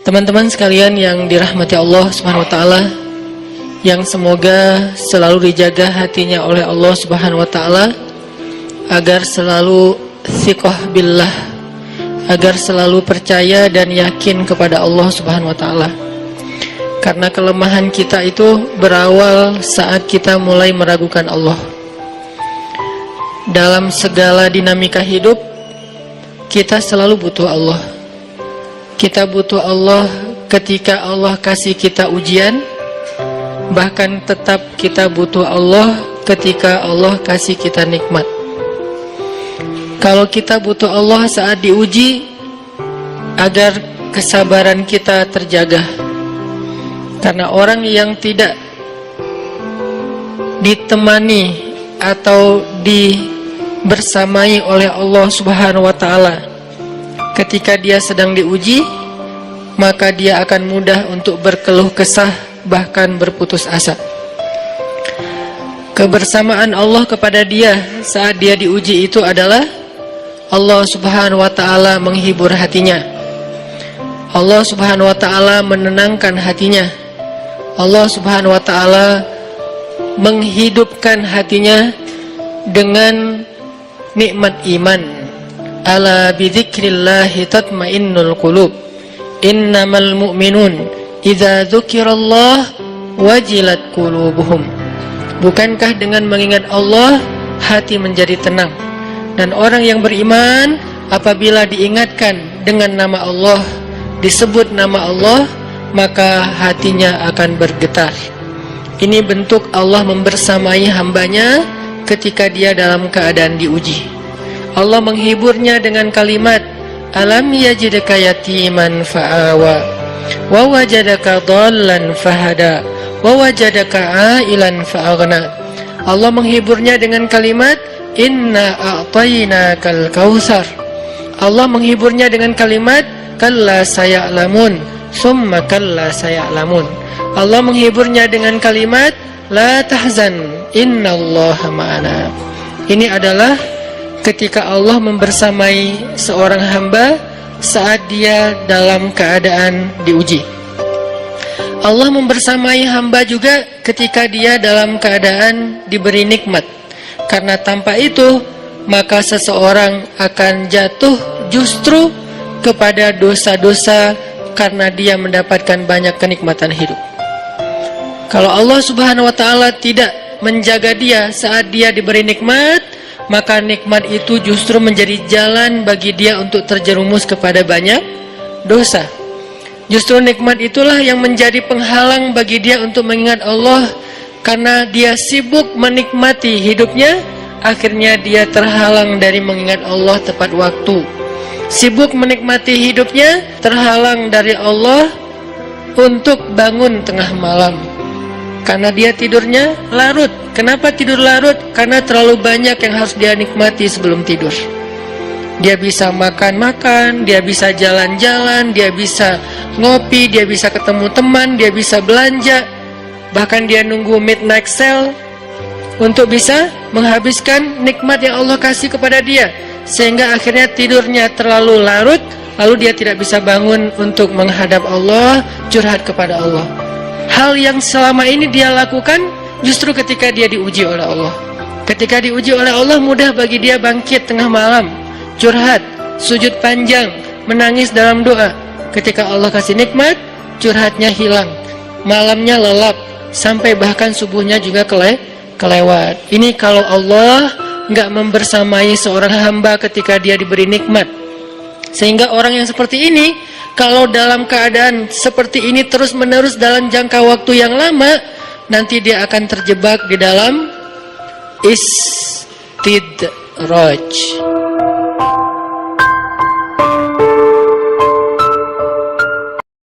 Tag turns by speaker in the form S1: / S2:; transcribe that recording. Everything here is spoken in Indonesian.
S1: Teman-teman sekalian yang dirahmati Allah Subhanahu wa taala, yang semoga selalu dijaga hatinya oleh Allah Subhanahu wa taala agar selalu thiqah billah, agar selalu percaya dan yakin kepada Allah Subhanahu wa taala. Karena kelemahan kita itu berawal saat kita mulai meragukan Allah. Dalam segala dinamika hidup, kita selalu butuh Allah. Kita butuh Allah ketika Allah kasih kita ujian. Bahkan tetap kita butuh Allah ketika Allah kasih kita nikmat. Kalau kita butuh Allah saat diuji, agar kesabaran kita terjaga. Karena orang yang tidak ditemani atau dibersamai oleh Allah Subhanahu wa taala ketika dia sedang diuji, maka dia akan mudah untuk berkeluh kesah, bahkan berputus asa. Kebersamaan Allah kepada dia saat dia diuji itu adalah Allah Subhanahu wa taala menghibur hatinya. Allah Subhanahu wa taala menenangkan hatinya. Allah Subhanahu wa taala menghidupkan hatinya dengan nikmat iman. Ala bidzikrillahi tatmainnul qulub. Innamal mu'minun idza dzukirallah wajilat qulubuhum. Bukankah dengan mengingat Allah hati menjadi tenang? Dan orang yang beriman apabila diingatkan dengan nama Allah, disebut nama Allah, maka hatinya akan bergetar. Ini bentuk Allah membersamai hambanya ketika dia dalam keadaan diuji. Allah menghiburnya dengan kalimat, alam yajidka yatiman fa'awa wa wajadaka dhallan fahada wa wajadaka ailan fa'aghna. Allah menghiburnya dengan kalimat, inna a'tainakal kautsar. Allah menghiburnya dengan kalimat, kalla saya'lamun summa kalla saya'lamun. Allah menghiburnya dengan kalimat, la tahzan innallaha ma'ana. Ini adalah ketika Allah membersamai seorang hamba saat dia dalam keadaan diuji. Allah membersamai hamba juga ketika dia dalam keadaan diberi nikmat. Karena tanpa itu, maka seseorang akan jatuh justru kepada dosa-dosa karena dia mendapatkan banyak kenikmatan hidup. Kalau Allah Subhanahu wa taala tidak menjaga dia saat dia diberi nikmat, maka nikmat itu justru menjadi jalan bagi dia untuk terjerumus kepada banyak dosa. Justru nikmat itulah yang menjadi penghalang bagi dia untuk mengingat Allah. Karena dia sibuk menikmati hidupnya, akhirnya dia terhalang dari mengingat Allah tepat waktu. Sibuk menikmati hidupnya, terhalang dari Allah untuk bangun tengah malam. Karena dia tidurnya larut. Kenapa tidur larut? Karena terlalu banyak yang harus dia nikmati sebelum tidur. Dia bisa makan-makan, dia bisa jalan-jalan, dia bisa ngopi, dia bisa ketemu teman, dia bisa belanja. Bahkan dia nunggu midnight sale untuk bisa menghabiskan nikmat yang Allah kasih kepada dia. Sehingga akhirnya tidurnya terlalu larut, lalu dia tidak bisa bangun untuk menghadap Allah, curhat kepada Allah. Hal yang selama ini dia lakukan justru ketika dia diuji oleh Allah. Ketika diuji oleh Allah, mudah bagi dia bangkit tengah malam, curhat, sujud panjang, menangis dalam doa. Ketika Allah kasih nikmat, curhatnya hilang, malamnya lelap, sampai bahkan subuhnya juga kelewat. Ini kalau Allah nggak membersamai seorang hamba ketika dia diberi nikmat. Sehingga orang yang seperti ini, kalau dalam keadaan seperti ini terus-menerus dalam jangka waktu yang lama, nanti dia akan terjebak di dalam istidraj.